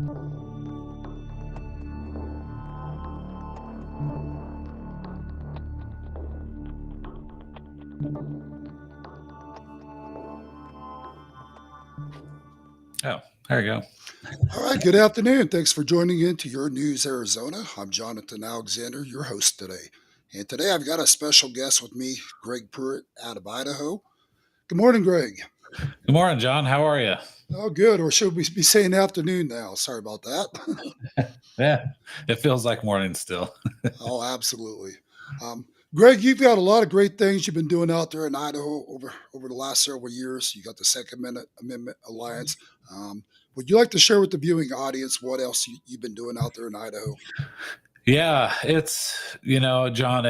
Oh, there you go. All right, good afternoon. Thanks for joining in to Your News Arizona. I'm Jonathan Alexander, your host today. And today I've got a special guest with me, Greg Pruett out of Idaho. Good morning, Greg. Good morning, John. How are you? Oh, good. Or should we be saying afternoon now? Sorry about that. Yeah, it feels like morning still. Oh, absolutely. Um, Greg, you've got a lot of great things you've been doing out there in Idaho over the last several years. You got the Second Amendment Alliance. Would you like to share with the viewing audience what else you've been doing out there in Idaho? Yeah, it's, John,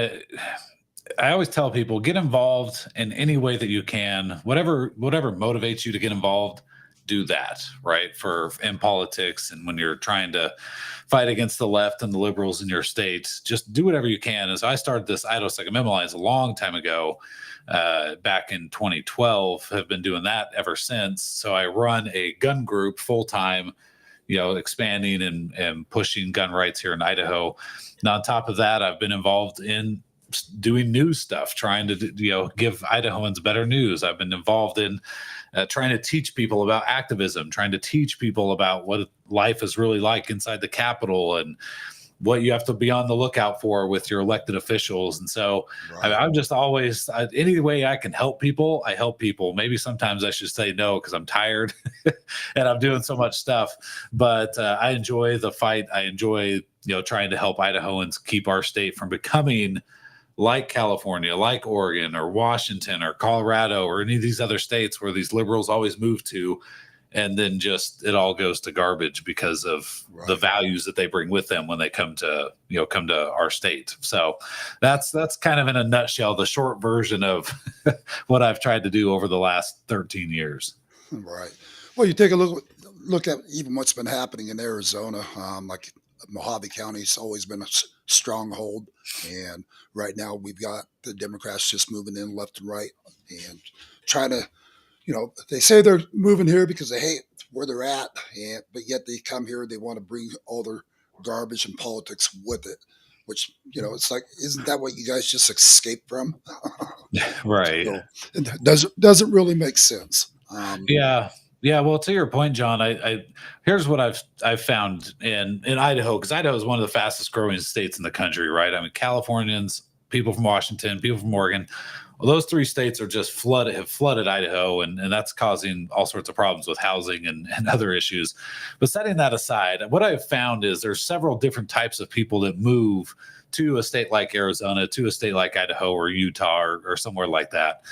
I always tell people get involved in any way that you can. Whatever motivates you to get involved, do that, right? For in politics and when you're trying to fight against the left and the liberals in your state, just do whatever you can. As I started this Idaho Second Amendment Alliance a long time ago, back in 2012, have been doing that ever since. So I run a gun group full time, expanding and pushing gun rights here in Idaho. And on top of that, I've been involved in doing news stuff, trying to give Idahoans better news. I've been involved in trying to teach people about activism, trying to teach people about what life is really like inside the Capitol and what you have to be on the lookout for with your elected officials. And so Right. I'm just always, any way I can help people, I help people. Maybe sometimes I should say no because I'm tired and I'm doing so much stuff. But I enjoy the fight. I enjoy, trying to help Idahoans keep our state from becoming like California, like Oregon or Washington or Colorado or any of these other states where these liberals always move to, and then just it all goes to garbage because of the Right. values that they bring with them when they come to our state. So that's kind of in a nutshell the short version of what I've tried to do over the last 13 years. Right. Well, you take a look at even what's been happening in Arizona. Like Mojave County's always been a stronghold, and right now we've got the Democrats just moving in left and right and trying to. They say they're moving here because they hate where they're at, but yet they come here. They want to bring all their garbage and politics with it. Which it's like, isn't that what you guys just escaped from? Right. So it doesn't really make sense. Yeah. Yeah, well, to your point, John, I here's what I've found in Idaho, because Idaho is one of the fastest growing states in the country, right? I mean, Californians, people from Washington, people from Oregon, well, those three states are just have flooded Idaho, and that's causing all sorts of problems with housing and other issues. But setting that aside, what I've found is there's several different types of people that move to a state like Arizona, to a state like Idaho or Utah or somewhere like that.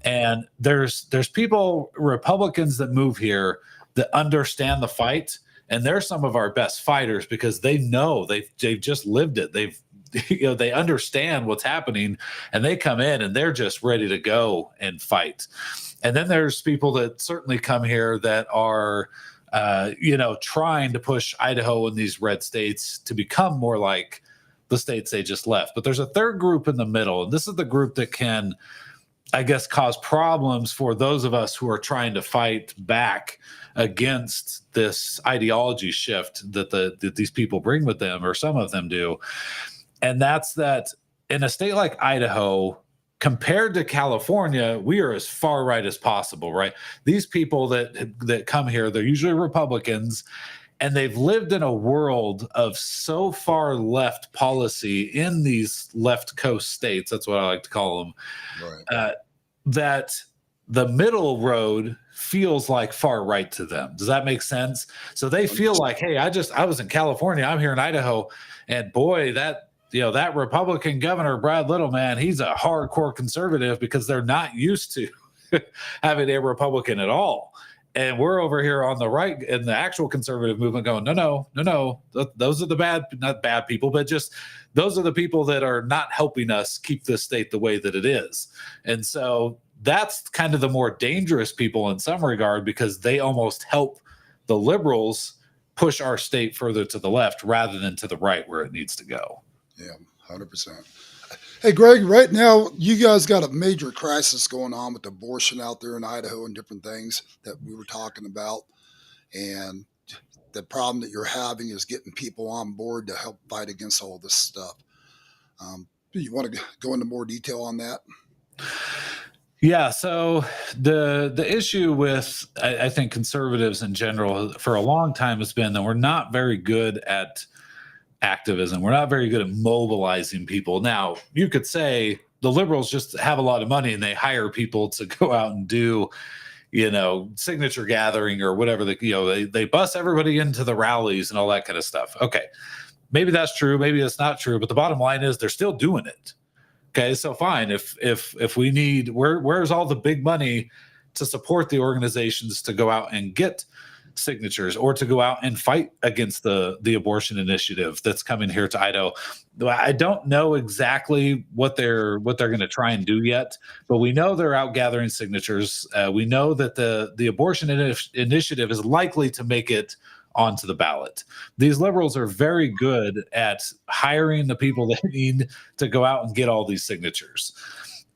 And there's people, Republicans that move here that understand the fight, and they're some of our best fighters because they know they've just lived it. They've they understand what's happening, and they come in and they're just ready to go and fight. And then there's people that certainly come here that are trying to push Idaho and these red states to become more like the states they just left. But there's a third group in the middle, and this is the group that can, I guess, cause problems for those of us who are trying to fight back against this ideology shift that these people bring with them, or some of them do. And that's that in a state like Idaho, compared to California, we are as far right as possible, right? These people that come here, they're usually Republicans, and they've lived in a world of so far left policy in these left coast states. That's what I like to call them. Right. That the middle road feels like far right to them. Does that make sense? So they feel like, hey, I was in California, I'm here in Idaho, and boy, that Republican governor, Brad Little, man, he's a hardcore conservative, because they're not used to having a Republican at all. And we're over here on the right in the actual conservative movement going, no. Those are the not bad people, but just those are the people that are not helping us keep this state the way that it is. And so that's kind of the more dangerous people in some regard, because they almost help the liberals push our state further to the left rather than to the right where it needs to go. Yeah, 100%. Hey, Greg, right now you guys got a major crisis going on with abortion out there in Idaho and different things that we were talking about. And the problem that you're having is getting people on board to help fight against all this stuff. Do you want to go into more detail on that? Yeah. So the issue with I think conservatives in general for a long time has been that we're not very good at activism. We're not very good at mobilizing people. Now, you could say the liberals just have a lot of money and they hire people to go out and do, signature gathering or whatever. They bus everybody into the rallies and all that kind of stuff. Okay, maybe that's true. Maybe it's not true. But the bottom line is they're still doing it. Okay, so fine. If we need, where's all the big money to support the organizations to go out and get signatures or to go out and fight against the abortion initiative that's coming here to Idaho? I don't know exactly what they're going to try and do yet, but we know they're out gathering signatures. We know that the abortion initiative is likely to make it onto the ballot. These liberals are very good at hiring the people they need to go out and get all these signatures.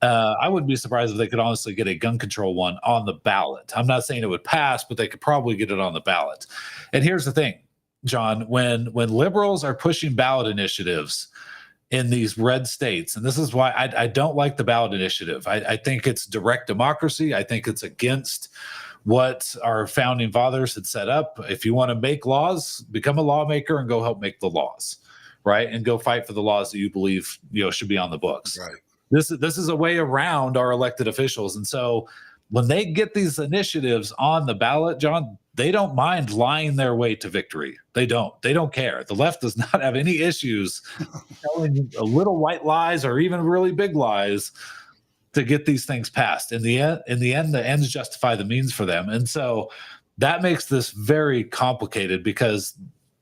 I wouldn't be surprised if they could honestly get a gun control one on the ballot. I'm not saying it would pass, but they could probably get it on the ballot. And here's the thing, John, when liberals are pushing ballot initiatives in these red states, and this is why I don't like the ballot initiative. I think it's direct democracy. I think it's against what our founding fathers had set up. If you want to make laws, become a lawmaker and go help make the laws, right? And go fight for the laws that you believe should be on the books. Right. This is a way around our elected officials. And so when they get these initiatives on the ballot, John, they don't mind lying their way to victory. They don't care. The left does not have any issues telling a little white lies or even really big lies to get these things passed. In the end, the ends justify the means for them. And so that makes this very complicated because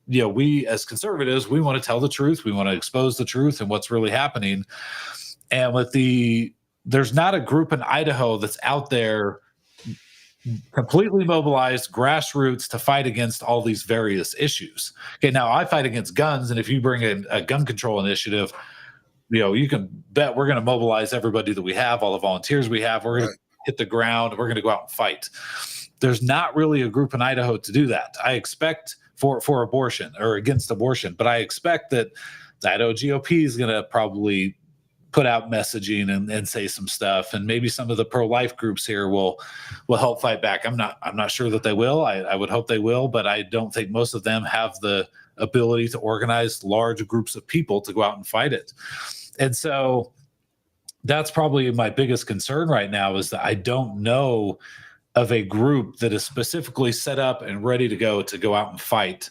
we as conservatives, we want to tell the truth. We want to expose the truth and what's really happening. And there's not a group in Idaho that's out there completely mobilized grassroots to fight against all these various issues. Okay, now I fight against guns, and if you bring a gun control initiative, you can bet we're going to mobilize everybody that we have, all the volunteers we have. We're going to hit the ground. We're going to go out and fight. There's not really a group in Idaho to do that. I expect for abortion or against abortion, but I expect that the Idaho GOP is going to probably put out messaging and say some stuff, and maybe some of the pro-life groups here will help fight back. I'm not sure that they will. I would hope they will, but I don't think most of them have the ability to organize large groups of people to go out and fight it. And so that's probably my biggest concern right now, is that I don't know of a group that is specifically set up and ready to go out and fight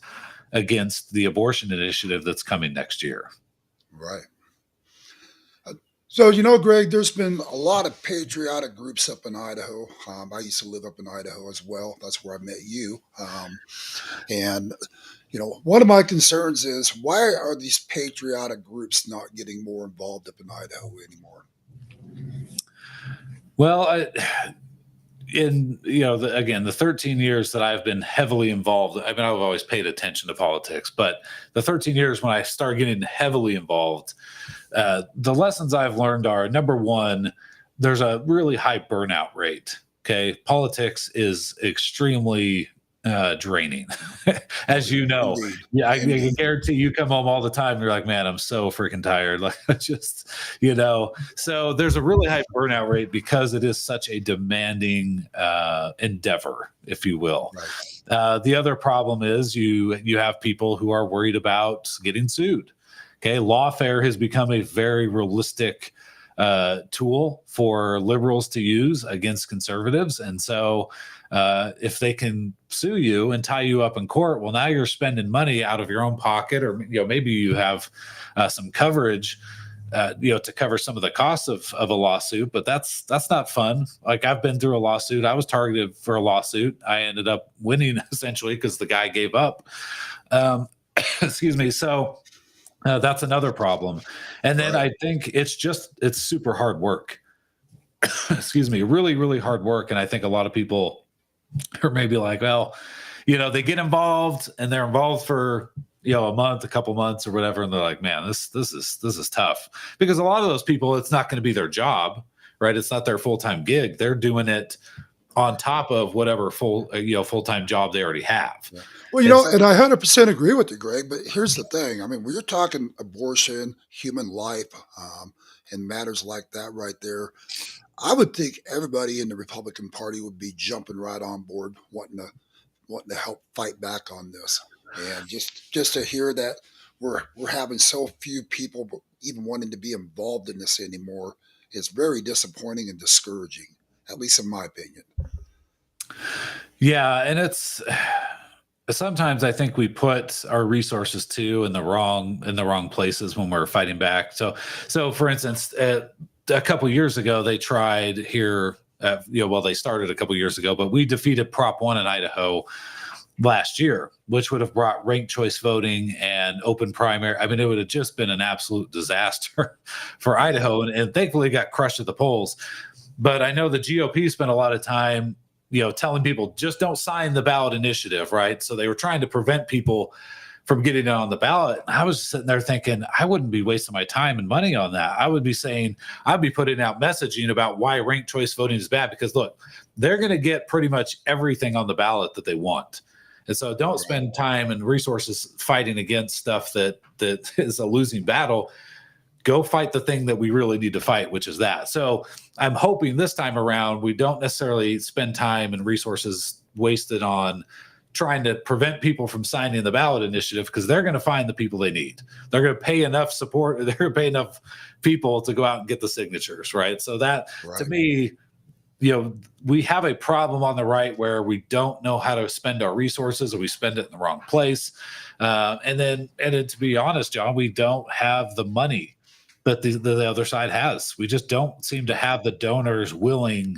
against the abortion initiative that's coming next year. Right. So, Greg, there's been a lot of patriotic groups up in Idaho. I used to live up in Idaho as well. That's where I met you. And one of my concerns is, why are these patriotic groups not getting more involved up in Idaho anymore? Well, the 13 years that I've been heavily involved, I've always paid attention to politics, but the 13 years when I started getting heavily involved, the lessons I've learned are, number one, there's a really high burnout rate. Okay. Politics is extremely draining, as you know. Indeed. Yeah, I can guarantee you come home all the time and you're like, man, I'm so freaking tired. Like, so there's a really high burnout rate because it is such a demanding endeavor, if you will. Right. The other problem is you have people who are worried about getting sued. Okay, lawfare has become a very realistic tool for liberals to use against conservatives. And so if they can sue you and tie you up in court, well, now you're spending money out of your own pocket, or maybe you have some coverage to cover some of the costs of a lawsuit, but that's not fun. Like, I've been through a lawsuit. I was targeted for a lawsuit. I ended up winning essentially because the guy gave up. Excuse me. So that's another problem. And then I think it's super hard work. Excuse me, really, really hard work. And I think a lot of people are maybe like, well, they get involved and they're involved for, a month, a couple months or whatever. And they're like, man, this is tough, because a lot of those people, it's not going to be their job, right? It's not their full-time gig. They're doing it on top of whatever full-time job they already have. Yeah. Well, And so and I 100% agree with you, Greg. But here's the thing. I mean, when you're talking abortion, human life, and matters like that right there, I would think everybody in the Republican Party would be jumping right on board, wanting to help fight back on this. And just to hear that we're having so few people even wanting to be involved in this anymore is very disappointing and discouraging, at least in my opinion. yeah, and it's sometimes I think we put our resources too in the wrong places when we're fighting back. So for instance, a couple years ago they tried here. Well, they started a couple years ago, but we defeated Prop 1 in Idaho last year, which would have brought ranked choice voting and open primary. I mean, it would have just been an absolute disaster for Idaho, and thankfully got crushed at the polls. But I know the GOP spent a lot of time, telling people just don't sign the ballot initiative, right? So they were trying to prevent people from getting it on the ballot. I was sitting there thinking, I wouldn't be wasting my time and money on that. I would be saying, I'd be putting out messaging about why ranked choice voting is bad, because look, they're going to get pretty much everything on the ballot that they want. And so don't spend time and resources fighting against stuff that is a losing battle. Go fight the thing that we really need to fight, which is that. So I'm hoping this time around, we don't necessarily spend time and resources wasted on trying to prevent people from signing the ballot initiative, because they're going to find the people they need. They're going to pay enough support. They're going to pay enough people to go out and get the signatures, right? So that, to me, we have a problem on the right where we don't know how to spend our resources, or we spend it in the wrong place. And then to be honest, John, we don't have the money that the other side has. We just don't seem to have the donors willing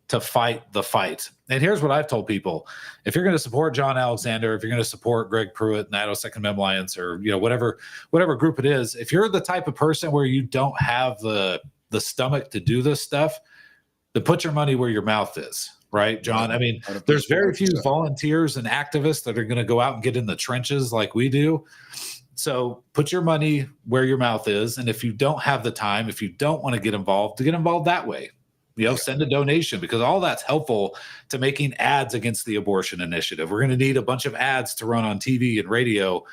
to fight the fight. And here's what I've told people: if you're going to support John Alexander, if you're going to support Greg Pruett and Idaho Second Amendment Alliance, or whatever group it is, if you're the type of person where you don't have the stomach to do this stuff, then put your money where your mouth is, right, John? I mean, there's very few volunteers and activists that are going to go out and get in the trenches like we do. So put your money where your mouth is. And if you don't have the time, if you don't want to get involved that way. Send a donation, because all that's helpful to making ads against the abortion initiative. We're going to need a bunch of ads to run on TV and radio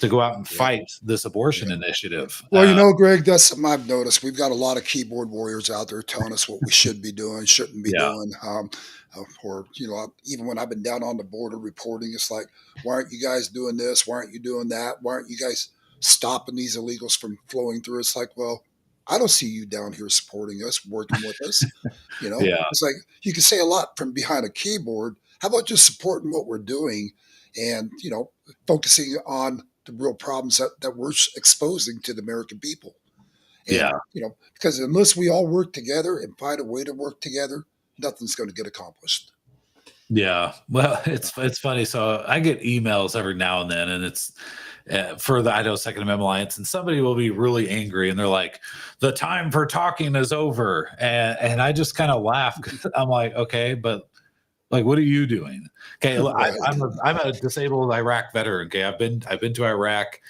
to go out and fight this abortion initiative. Well, Greg, that's something I've noticed. We've got a lot of keyboard warriors out there telling us what we should be doing, shouldn't be doing. Or, even when I've been down on the border reporting, it's like, why aren't you guys doing this? Why aren't you doing that? Why aren't you guys stopping these illegals from flowing through? It's like, well, I don't see you down here supporting us, working with us. It's like, you can say a lot from behind a keyboard. How about just supporting what we're doing and, focusing on the real problems that we're exposing to the American people? And, because unless we all work together and find a way to work together, nothing's going to get accomplished. Yeah. Well, it's funny. So I get emails every now and then, and it's for the Idaho Second Amendment Alliance, and somebody will be really angry, and they're like, "The time for talking is over," and I just kind of laugh. I'm like, okay, but like, what are you doing? Okay, I'm a disabled Iraq veteran. Okay, I've been to Iraq.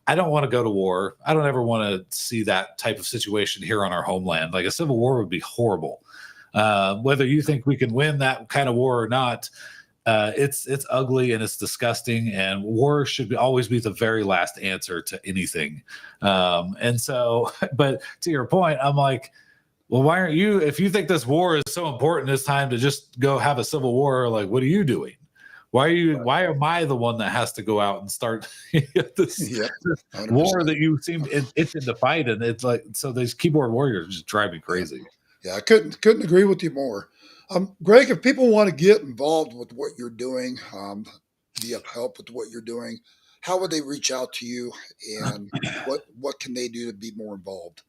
I don't want to go to war. I don't ever want to see that type of situation here on our homeland. Like, a civil war would be horrible. Whether you think we can win that kind of war or not, it's ugly and it's disgusting, and war should always be the very last answer to anything. And so, but to your point, I'm like, well, why aren't you, if you think this war is so important, it's time to just go have a civil war, like, what are you doing? Why am I the one that has to go out and start this war that you seem itching to fight? And it's like, so these keyboard warriors just drive me crazy. Yeah, I couldn't agree with you more. Greg, if people want to get involved with what you're doing, do you have help with what you're doing? How would they reach out to you, and what can they do to be more involved?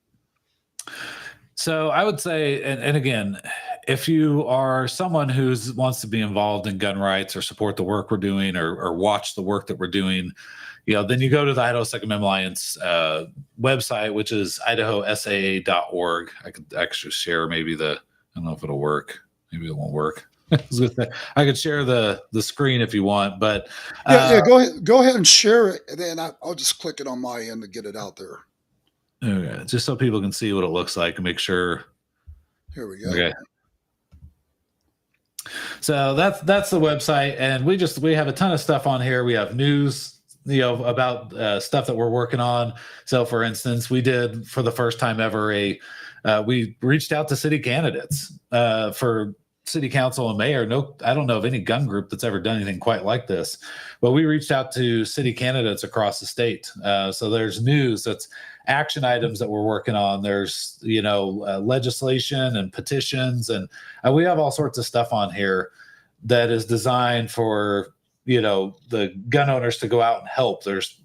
So I would say, and again, if you are someone who wants to be involved in gun rights, or support the work we're doing, or watch the work that we're doing, then you go to the Idaho Second Amendment Alliance website, which is idahosaa.org. I could actually share I don't know if it'll work. Maybe it won't work. I could share the screen if you want, but go ahead and share it, and then I'll just click it on my end to get it out there. Okay, just so people can see what it looks like and make sure. Here we go. Okay. So that's the website, and we have a ton of stuff on here. We have news, about stuff that we're working on. So, for instance, we did for the first time ever we reached out to city candidates for city council and mayor. No, I don't know of any gun group that's ever done anything quite like this, but we reached out to city candidates across the state. So there's news that's action items that we're working on. There's legislation and petitions, and we have all sorts of stuff on here that is designed for the gun owners to go out and help. There's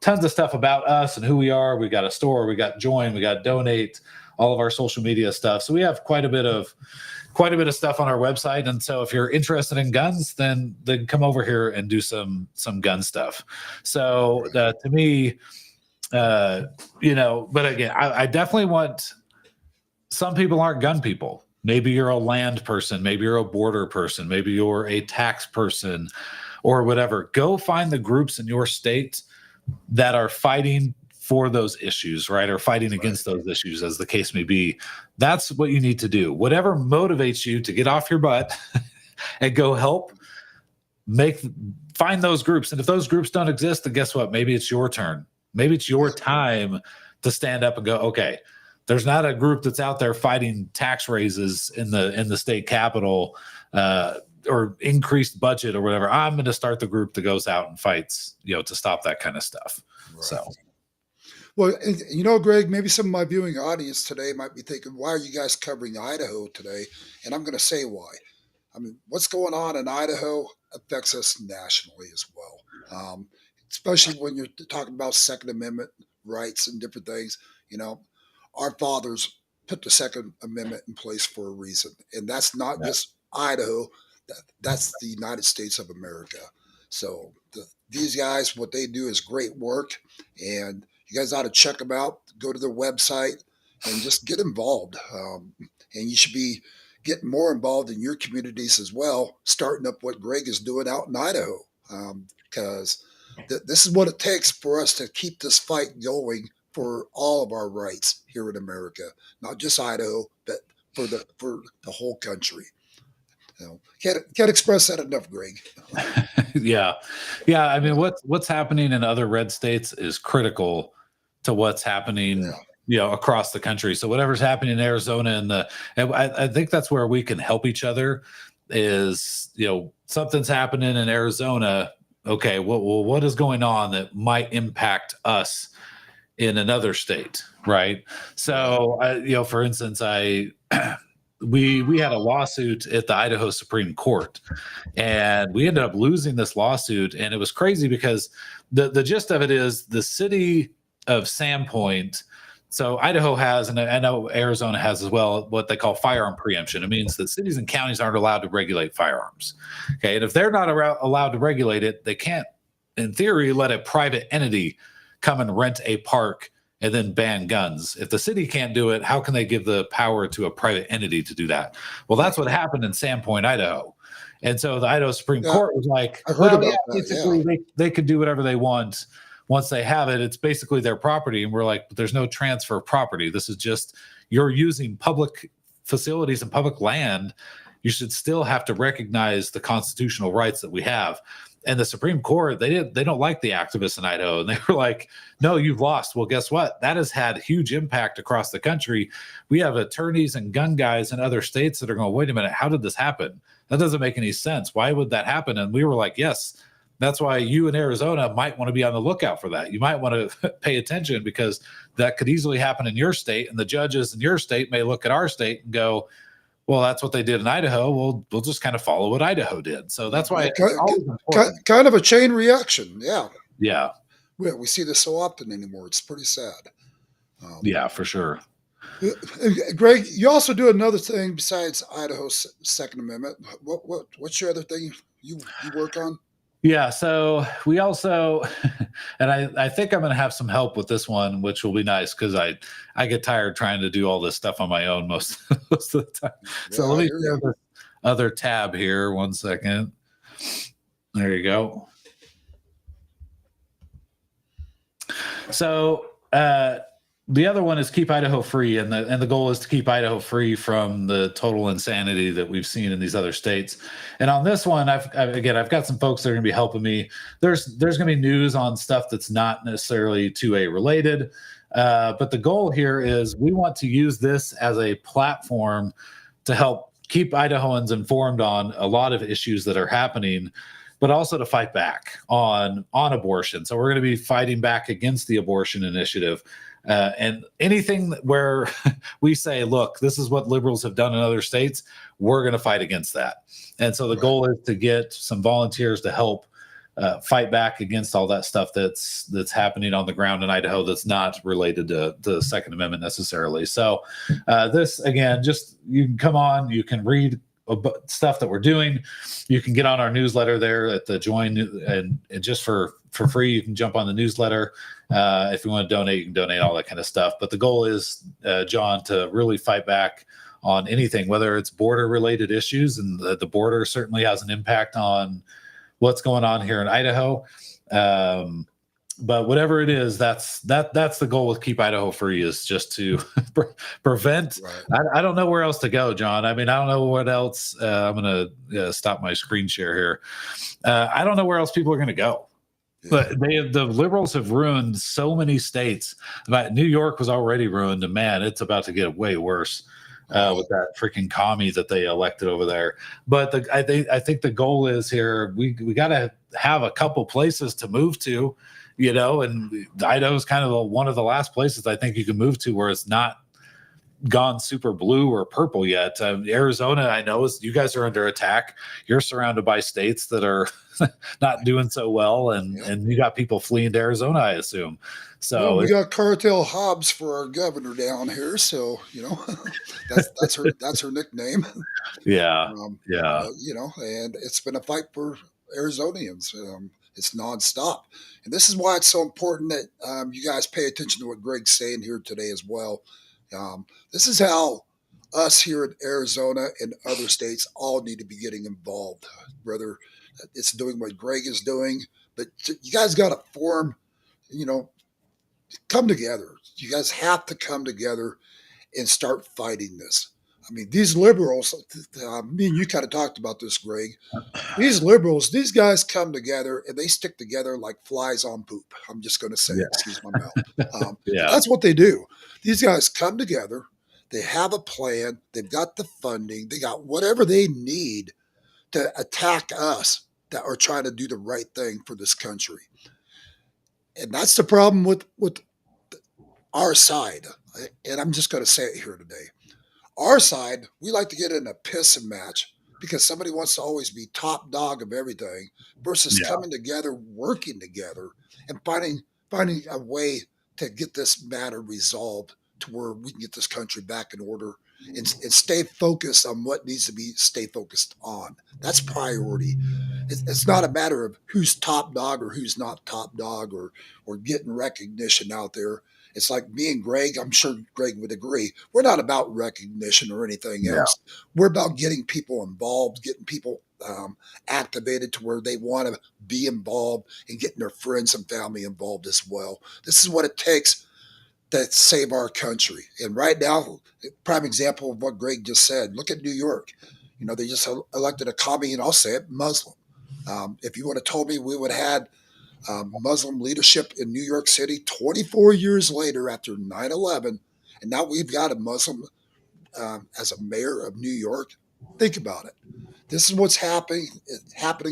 tons of stuff about us and who we are. We got a store, we got join, we got donate, all of our social media stuff. So we have quite a bit of stuff on our website. And so if you're interested in guns, then come over here and do some gun stuff. So to me, but again, I definitely want, some people aren't gun people. Maybe you're a land person, maybe you're a border person, maybe you're a tax person or whatever. Go find the groups in your state that are fighting for those issues, right? Or fighting against those issues, as the case may be. That's what you need to do. Whatever motivates you to get off your butt and go help, find those groups. And if those groups don't exist, then guess what? Maybe it's your turn. Maybe it's your time to stand up and go, okay, there's not a group that's out there fighting tax raises in the state capitol or increased budget or whatever. I'm going to start the group that goes out and fights, to stop that kind of stuff. Right. So. Well, Greg, maybe some of my viewing audience today might be thinking, why are you guys covering Idaho today? And I'm going to say why. I mean, what's going on in Idaho affects us nationally as well, especially when you're talking about Second Amendment rights and different things. Our fathers put the Second Amendment in place for a reason. And that's not just Idaho. That's the United States of America. So these guys, what they do is great work. And you guys ought to check them out. Go to their website and just get involved. And you should be getting more involved in your communities as well, starting up what Greg is doing out in Idaho. Because this is what it takes for us to keep this fight going for all of our rights here in America, not just Idaho, but for the whole country. Can't express that enough, Greg. Yeah. I mean, what's happening in other red states is critical to what's happening, across the country. So whatever's happening in Arizona and I think that's where we can help each other is, something's happening in Arizona. Okay, what is going on that might impact us in another state, right? So, for instance, we had a lawsuit at the Idaho Supreme Court, and we ended up losing this lawsuit, and it was crazy because the gist of it is the city of Sandpoint. So Idaho has, and I know Arizona has as well, what they call firearm preemption. It means that cities and counties aren't allowed to regulate firearms. Okay, and if they're not allowed to regulate it, they can't, in theory, let a private entity come and rent a park and then ban guns. If the city can't do it, how can they give the power to a private entity to do that? Well, that's what happened in Sandpoint, Idaho. And so the Idaho Supreme Court was like, basically they could do whatever they want. Once they have it, it's basically their property. And we're like, but there's no transfer of property. This is just, you're using public facilities and public land. You should still have to recognize the constitutional rights that we have. And the Supreme Court, they don't like the activists in Idaho. And they were like, no, you've lost. Well, guess what? That has had huge impact across the country. We have attorneys and gun guys in other states that are going, wait a minute, how did this happen? That doesn't make any sense. Why would that happen? And we were like, yes, that's why you in Arizona might want to be on the lookout for that. You might want to pay attention because that could easily happen in your state. And the judges in your state may look at our state and go, well, that's what they did in Idaho. We'll just kind of follow what Idaho did. So that's why it's always important. Kind of a chain reaction. Yeah. Yeah. We see this so often anymore. It's pretty sad. Yeah, for sure. Greg, you also do another thing besides Idaho's Second Amendment. What's your other thing you work on? Yeah, so we also, and I think I'm going to have some help with this one, which will be nice because I get tired trying to do all this stuff on my own most of the time. So let me share this other tab here. 1 second. There you go. So the other one is keep Idaho free, and the goal is to keep Idaho free from the total insanity that we've seen in these other states. And on this one, I've got some folks that are going to be helping me. There's going to be news on stuff that's not necessarily 2A related, but the goal here is we want to use this as a platform to help keep Idahoans informed on a lot of issues that are happening, but also to fight back on abortion. So we're going to be fighting back against the abortion initiative. And anything where we say, look, this is what liberals have done in other states, we're going to fight against that. And so the goal is to get some volunteers to help fight back against all that stuff that's happening on the ground in Idaho that's not related to the Second Amendment necessarily. So this, again, just you can come on, you can read stuff that we're doing. You can get on our newsletter there at the join, and just for free, you can jump on the newsletter. If you want to donate, you can donate, all that kind of stuff. But the goal is, John, to really fight back on anything, whether it's border related issues, and the border certainly has an impact on what's going on here in Idaho. But whatever it is, that's the goal with Keep Idaho Free, is just to prevent. Right. I don't know where else to go, John. I mean, I don't know what else. I'm going to stop my screen share here. I don't know where else people are going to go. Yeah. But the liberals have ruined so many states. New York was already ruined, and man, it's about to get way worse with that freaking commie that they elected over there. But I think the goal is here, we got to have a couple places to move to. And Idaho is kind of one of the last places I think you can move to where it's not gone super blue or purple yet. Arizona, I know, you guys are under attack. You're surrounded by states that are not doing so well, and you got people fleeing to Arizona, I assume. So we got Cartel Hobbs for our governor down here, so that's her nickname. Yeah, and it's been a fight for Arizonians. It's nonstop. And this is why it's so important that you guys pay attention to what Greg's saying here today as well. This is how us here in Arizona and other states all need to be getting involved, whether it's doing what Greg is doing. But you guys got to form, come together. You guys have to come together and start fighting this. I mean, these liberals, me and you kind of talked about this, Greg. These liberals, these guys come together and they stick together like flies on poop. I'm just going to say, excuse my mouth. That's what they do. These guys come together. They have a plan. They've got the funding. They got whatever they need to attack us that are trying to do the right thing for this country. And that's the problem with our side. And I'm just going to say it here today. Our side, we like to get in a pissing match because somebody wants to always be top dog of everything versus coming together, working together, and finding a way to get this matter resolved to where we can get this country back in order and stay focused on what needs to be stay focused on. That's priority. It's not a matter of who's top dog or who's not top dog or getting recognition out there. It's like me and Greg, I'm sure Greg would agree, we're not about recognition or anything else. We're about getting people involved, getting people activated to where they want to be involved and getting their friends and family involved as well. This is what it takes to save our country. And right now, prime example of what Greg just said, look at New York. They just elected a commie, and I'll say it, Muslim. If you would have told me we would have had Muslim leadership in New York City 24 years later after 9/11, and now we've got a Muslim as a mayor of New York. Think about it. This is what's happening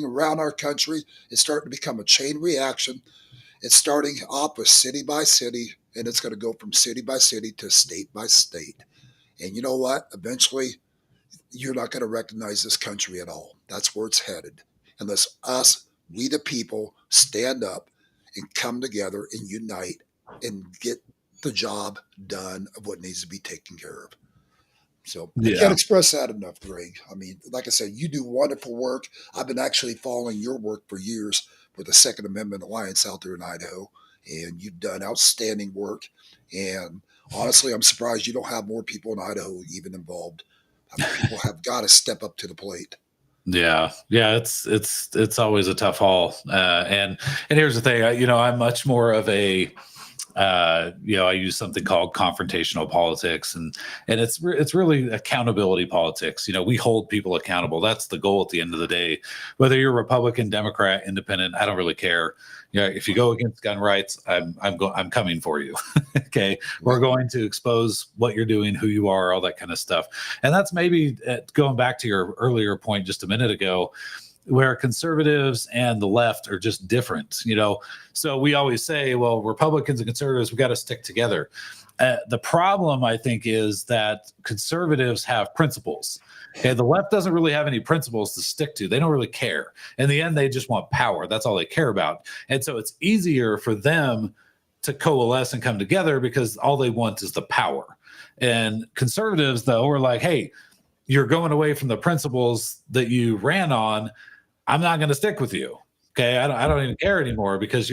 around our country. It's starting to become a chain reaction. It's starting off with city by city, and it's going to go from city by city to state by state. And you know what? Eventually, you're not going to recognize this country at all. That's where it's headed. Unless we the people, stand up and come together and unite and get the job done of what needs to be taken care of. So I can't express that enough, Greg. I mean, like I said, you do wonderful work. I've been actually following your work for years with the Second Amendment Alliance out there in Idaho, and you've done outstanding work. And honestly, I'm surprised you don't have more people in Idaho even involved. I mean, people have got to step up to the plate. Yeah. It's always a tough haul. And here's the thing, I'm much more of a I use something called confrontational politics, and it's really accountability politics. We hold people accountable. That's the goal at the end of the day. Whether you're Republican, Democrat, Independent, I don't really care. If you go against gun rights, I'm coming for you. Okay, we're going to expose what you're doing, who you are, all that kind of stuff. And that's maybe going back to your earlier point just a minute ago, where conservatives and the left are just different. So we always say, well, Republicans and conservatives, we got to stick together. The problem, I think, is that conservatives have principles. Okay, the left doesn't really have any principles to stick to. They don't really care. In the end, they just want power. That's all they care about. And so it's easier for them to coalesce and come together because all they want is the power. And conservatives, though, are like, hey, you're going away from the principles that you ran on. I'm not going to stick with you. Okay, I don't even care anymore because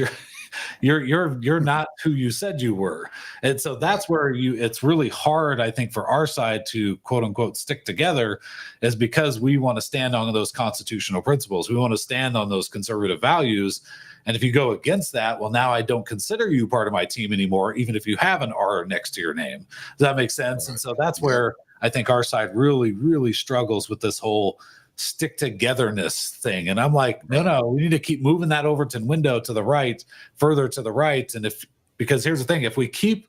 you're not who you said you were. And so that's where it's really hard, I think, for our side to quote unquote stick together, is because we want to stand on those constitutional principles. We want to stand on those conservative values. And if you go against that, well, now I don't consider you part of my team anymore, even if you have an R next to your name. Does that make sense? And so that's where I think our side really, really struggles with this whole stick togetherness thing. And I'm like, no, we need to keep moving that Overton window to the right, further to the right. And because here's the thing, if we keep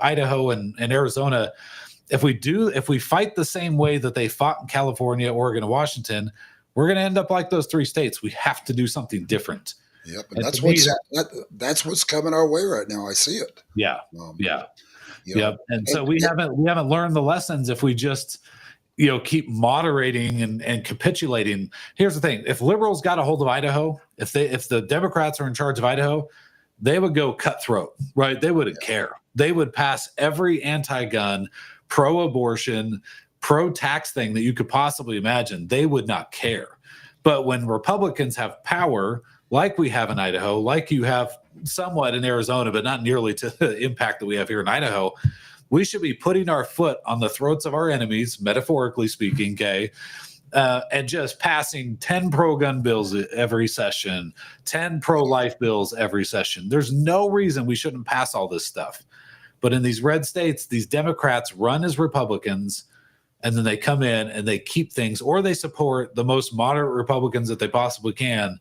Idaho and Arizona, if we fight the same way that they fought in California, Oregon, and Washington, we're going to end up like those three states. We have to do something different. Yep, and that's what's coming our way right now. I see it. Yeah, yep. And so we haven't learned the lessons if we just keep moderating and capitulating. Here's the thing: if liberals got a hold of Idaho, if the Democrats are in charge of Idaho, they would go cutthroat, right? They wouldn't care. They would pass every anti-gun, pro-abortion, pro-tax thing that you could possibly imagine. They would not care. But when Republicans have power, like we have in Idaho, like you have somewhat in Arizona, but not nearly to the impact that we have here in Idaho, we should be putting our foot on the throats of our enemies, metaphorically speaking, okay, and just passing 10 pro-gun bills every session, 10 pro-life bills every session. There's no reason we shouldn't pass all this stuff. But in these red states, these Democrats run as Republicans, and then they come in and they keep things, or they support the most moderate Republicans that they possibly can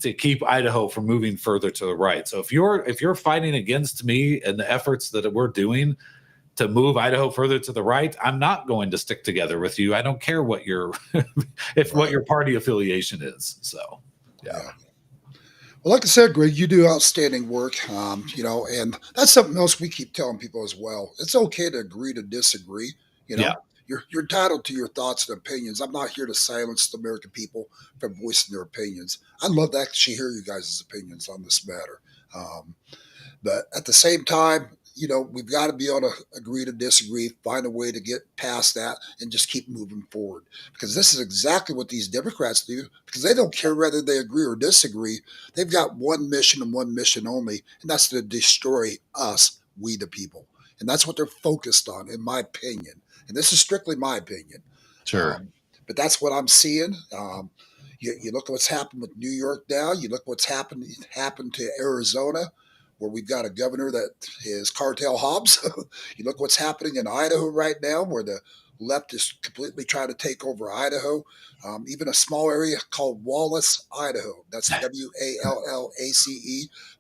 to keep Idaho from moving further to the right. So if you're fighting against me and the efforts that we're doing to move Idaho further to the right, I'm not going to stick together with you. I don't care what your what your party affiliation is. So, yeah. Well, like I said, Greg, you do outstanding work. And that's something else we keep telling people as well. It's okay to agree to disagree. Yeah. You're entitled to your thoughts and opinions. I'm not here to silence the American people from voicing their opinions. I'd love to actually hear you guys' opinions on this matter. But at the same time, we've got to be able to agree to disagree, find a way to get past that, and just keep moving forward. Because this is exactly what these Democrats do, because they don't care whether they agree or disagree. They've got one mission and one mission only, and that's to destroy us, we the people. And that's what they're focused on, in my opinion. And this is strictly my opinion. Sure. But that's what I'm seeing. You look at what's happened with New York now. You look what's happened to Arizona, where we've got a governor that is cartel hobs. You look what's happening in Idaho right now, where the left is completely trying to take over Idaho. Even a small area called Wallace, Idaho. That's Wallace.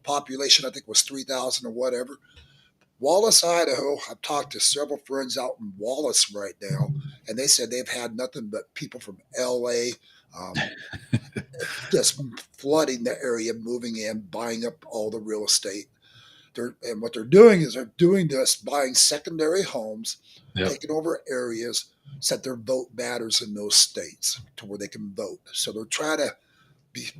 Population, I think, was 3,000 or whatever. Wallace, Idaho. I've talked to several friends out in Wallace right now, and they said they've had nothing but people from LA just flooding the area, moving in, buying up all the real estate. And what they're doing is just buying secondary homes, taking over areas, set their vote matters in those states to where they can vote. So they're trying to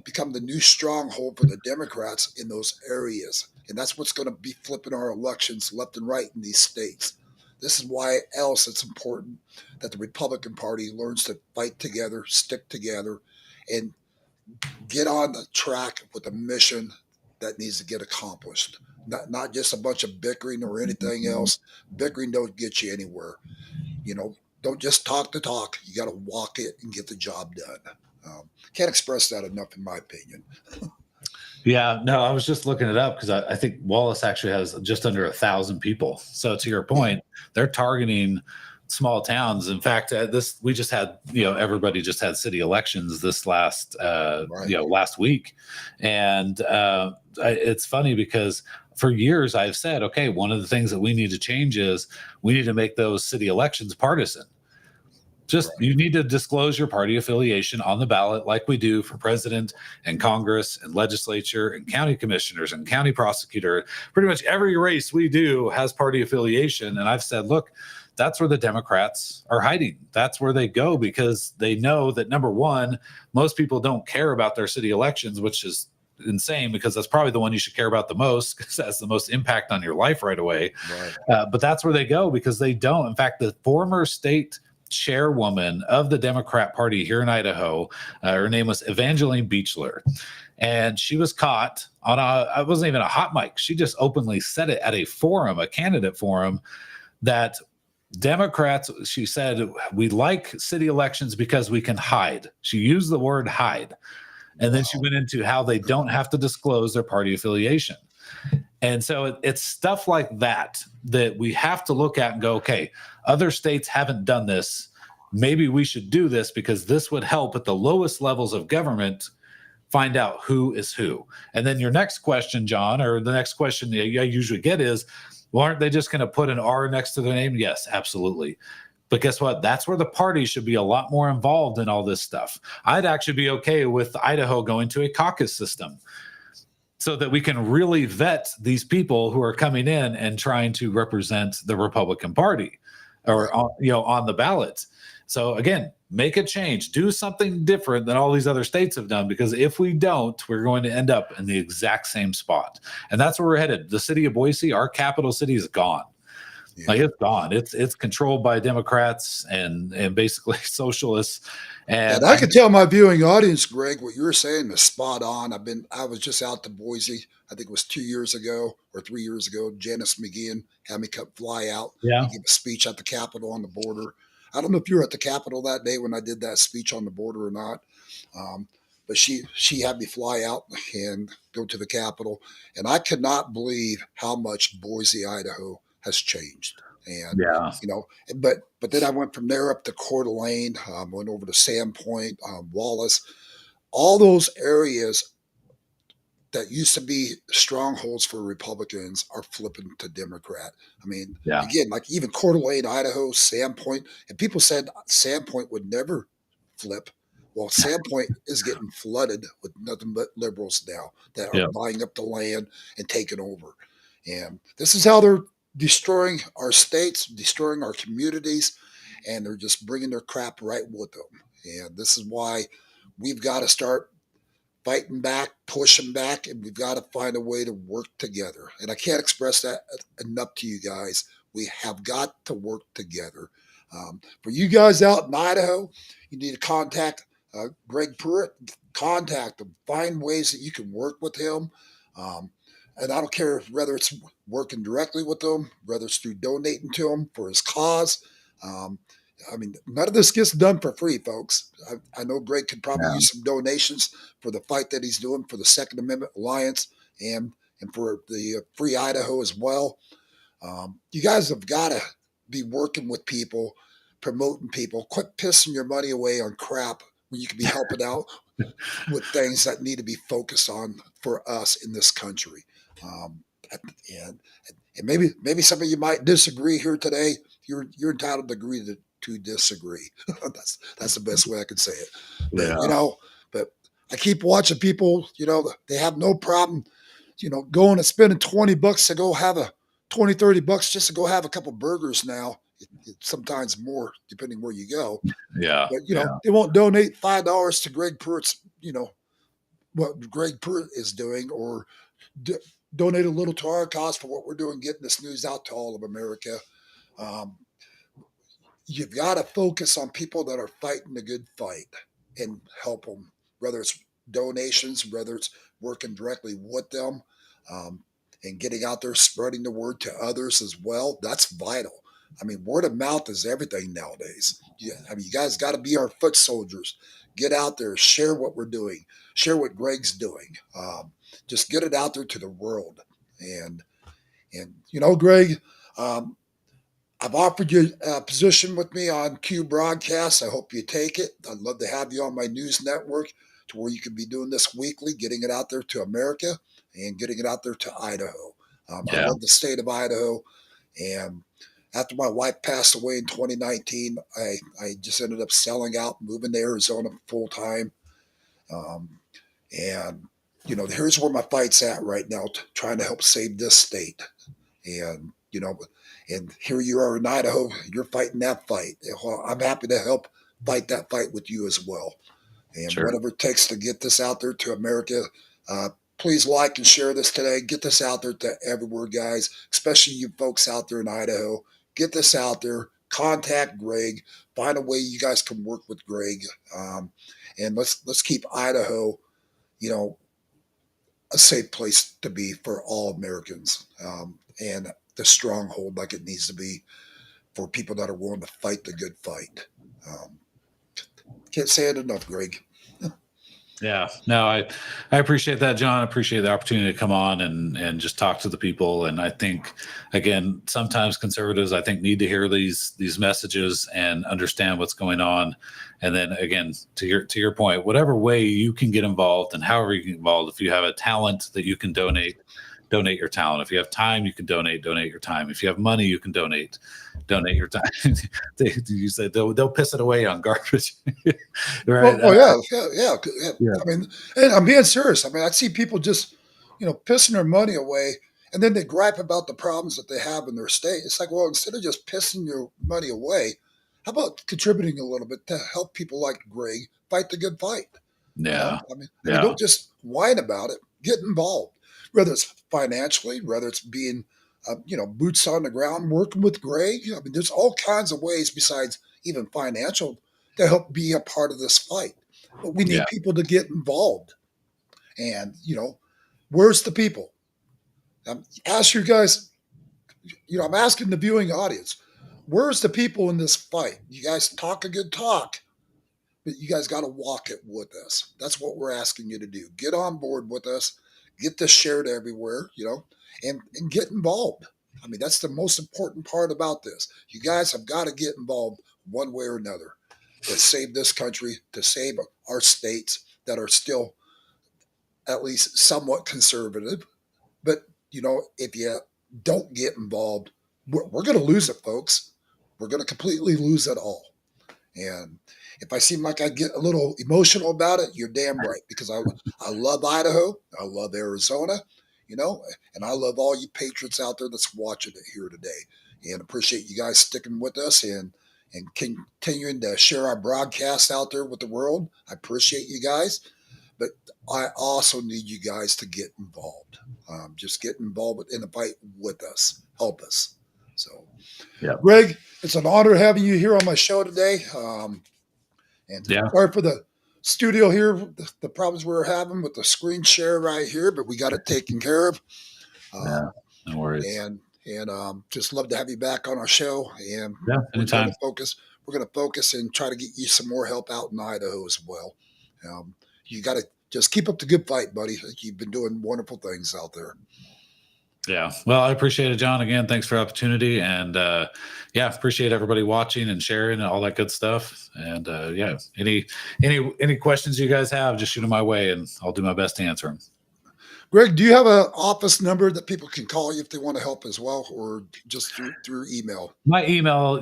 become the new stronghold for the Democrats in those areas. And that's what's going to be flipping our elections left and right in these states. This is why else it's important that the Republican Party learns to fight together, stick together, and get on the track with a mission that needs to get accomplished. Not just a bunch of bickering or anything else. Bickering don't get you anywhere. Don't just talk the talk. You got to walk it and get the job done. Can't express that enough, in my opinion. Yeah, no, I was just looking it up because I think Wallace actually has just under 1,000 people. So to your Yeah, point, they're targeting small towns. In fact, this we just had, everybody just had city elections this right. last week, and it's funny because for years I've said, okay, one of the things that we need to change is we need to make those city elections partisan. Just Right. you need to disclose your party affiliation on the ballot like we do for president and Congress and legislature and county commissioners and county prosecutor. Pretty much every race we do has party affiliation. And I've said, look, that's where the Democrats are hiding. That's where they go because they know that, number one, most people don't care about their city elections, which is insane because that's probably the one you should care about the most because that's the most impact on your life right away. Right. But that's where they go because they don't. In fact, the former state chairwoman of the Democrat Party here in Idaho, her name was Evangeline Beechler, and she was caught on it wasn't even a hot mic. She just openly said it at a forum, a candidate forum, that Democrats, she said, we like city elections because we can hide. She used the word hide. And then she Wow. went into how they don't have to disclose their party affiliation. And so it's stuff like that that we have to look at and go, okay, other states haven't done this. Maybe we should do this because this would help at the lowest levels of government find out who is who. And then your next question, John, or the next question that I usually get is, well, aren't they just going to put an R next to their name? Yes, absolutely. But guess what? That's where the party should be a lot more involved in all this stuff. I'd actually be okay with Idaho going to a caucus system so that we can really vet these people who are coming in and trying to represent the Republican Party or Right. on the ballot. So again, make a change, do something different than all these other states have done because if we don't, we're going to end up in the exact same spot. And that's where we're headed. The city of Boise, our capital city, is gone. Like Yeah. it's gone. It's controlled by Democrats and basically socialists. And And I can tell my viewing audience, Greg, what you were saying is spot on. I was just out to Boise. I think it was 2 years ago or 3 years ago. Janice McGeehan had me come fly out yeah, and give a speech at the Capitol on the border. I don't know if you were at the Capitol that day when I did that speech on the border or not, but she had me fly out and go to the Capitol, and I could not believe how much Boise, Idaho, has changed. And yeah, but then I went from there up to Coeur d'Alene, went over to Sandpoint, Wallace, all those areas that used to be strongholds for Republicans are flipping to Democrat. I mean, yeah, again, like even Coeur d'Alene, Idaho, Sandpoint, and people said Sandpoint would never flip. Well, Sandpoint is getting flooded with nothing but liberals now that are yeah, buying up the land and taking over. And this is how they're destroying our states, destroying our communities, and they're just bringing their crap right with them. And this is why we've got to start fighting back, pushing back, and we've got to find a way to work together. And I can't express that enough to you guys. We have got to work together. For you guys out in Idaho, you need to contact Greg Pruett. Contact him. Find ways that you can work with him. Um, and I don't care whether it's working directly with him, whether it's through donating to him for his cause. Um, I mean, none of this gets done for free, folks. I know Greg could probably yeah. use some donations for the fight that he's doing for the Second Amendment Alliance and for the Free Idaho as well. You guys have got to be working with people, promoting people. Quit pissing your money away on crap when you could be helping out with things that need to be focused on for us in this country. Um, and, and maybe some of you might disagree here today. You're entitled to agree to disagree. That's the best way I can say it. But Yeah. but I keep watching people. They have no problem. Going and spending $20 to go have a 20, $30 just to go have a couple burgers now. Sometimes more depending where you go. Yeah. But Yeah. they won't donate $5 to Greg Pruitt's. What Greg Pruitt is doing, or d- donate a little to our cause for what we're doing, getting this news out to all of America. Um, you've got to focus on people that are fighting the good fight and help them, whether it's donations, whether it's working directly with them, um, and getting out there, spreading the word to others as well. That's vital. I mean, word of mouth is everything nowadays. Yeah, I mean, you guys got to be our foot soldiers. Get out there, share what we're doing, share what Greg's doing. Just get it out there to the world. And Greg, um, I've offered you a position with me on Q Broadcast. I hope you take it. I'd love to have you on my news network to where you can be doing this weekly, getting it out there to America and getting it out there to Idaho. I Yeah. love the state of Idaho. And after my wife passed away in 2019, I just ended up selling out, moving to Arizona full time. Um, and, here's where my fight's at right now, trying to help save this state. And and here you are in Idaho, you're fighting that fight. Well, I'm happy to help fight that fight with you as well. And Sure. whatever it takes to get this out there to America, uh, please like and share this today. Get this out there to everywhere, guys, especially you folks out there in Idaho. Get this out there. Contact Greg. Find a way you guys can work with Greg, and let's keep Idaho, you know, a safe place to be for all Americans, and the stronghold like it needs to be for people that are willing to fight the good fight. Um, can't say it enough, Greg. Yeah, no, I appreciate that, John. I appreciate the opportunity to come on and just talk to the people. And I think, again, sometimes conservatives, I think, need to hear these messages and understand what's going on. And then again, to your point, whatever way you can get involved and however you get involved, if you have a talent that you can donate your talent. If you have time, you can donate your time. If you have money, you can donate your time. You said they'll piss it away on garbage, right? Well, yeah. Yeah. I mean, and I'm being serious. I mean, I see people just, pissing their money away, and then they gripe about the problems that they have in their state. It's like, well, instead of just pissing your money away, how about contributing a little bit to help people like Greg fight the good fight? Yeah. I mean, Yeah. don't just whine about it. Get involved, whether it's financially, whether it's being, boots on the ground, working with Greg. I mean, there's all kinds of ways besides even financial to help be a part of this fight. But we Yeah. need people to get involved. And where's the people? Ask you guys. I'm asking the viewing audience, where's the people in this fight? You guys talk a good talk, but you guys got to walk it with us. That's what we're asking you to do. Get on board with us. Get this shared everywhere, and get involved. I mean, that's the most important part about this. You guys have got to get involved one way or another to save this country, to save our states that are still at least somewhat conservative. But, if you don't get involved, we're going to lose it, folks. We're going to completely lose it all. And if I seem like I get a little emotional about it, you're damn right, because I love Idaho, I love Arizona, and I love all you patriots out there that's watching it here today, and appreciate you guys sticking with us and continuing to share our broadcast out there with the world. I appreciate you guys, but I also need you guys to get involved. Just get involved in the fight with us. Help us. So, Yeah. Greg, it's an honor having you here on my show today. And Yeah. sorry for the studio here, the problems we were having with the screen share right here, but we got it taken care of. Yeah. No worries. And just love to have you back on our show. And Yeah. we're going Anytime. to focus. We're going to focus and try to get you some more help out in Idaho as well. You got to just keep up the good fight, buddy. You've been doing wonderful things out there. Yeah. Well, I appreciate it, John. Again, thanks for the opportunity. And yeah, appreciate everybody watching and sharing and all that good stuff. And yeah, any questions you guys have, just shoot them my way and I'll do my best to answer them. Greg, do you have an office number that people can call you if they want to help as well, or just through email? My email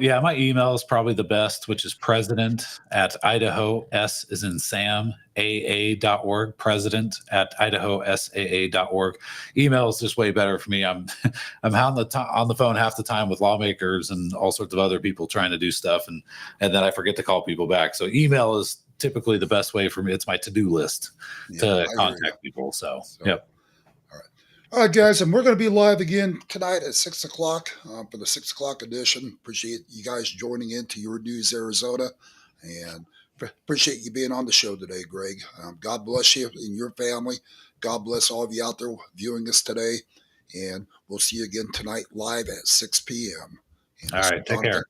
is probably the best, which is president at Idaho, S is in Sam, AA.org, president at Idaho, SAA.org. Email is just way better for me. I'm on the phone half the time with lawmakers and all sorts of other people trying to do stuff. And then I forget to call people back. So email is typically the best way for me. It's my to-do list to contact people. So, yep. All right, guys, and we're going to be live again tonight at 6 o'clock for the 6 o'clock edition. Appreciate you guys joining into Your News Arizona, and appreciate you being on the show today, Greg. God bless you and your family. God bless all of you out there viewing us today, and we'll see you again tonight live at 6 p.m. And All we'll see right. you, Take Don. care.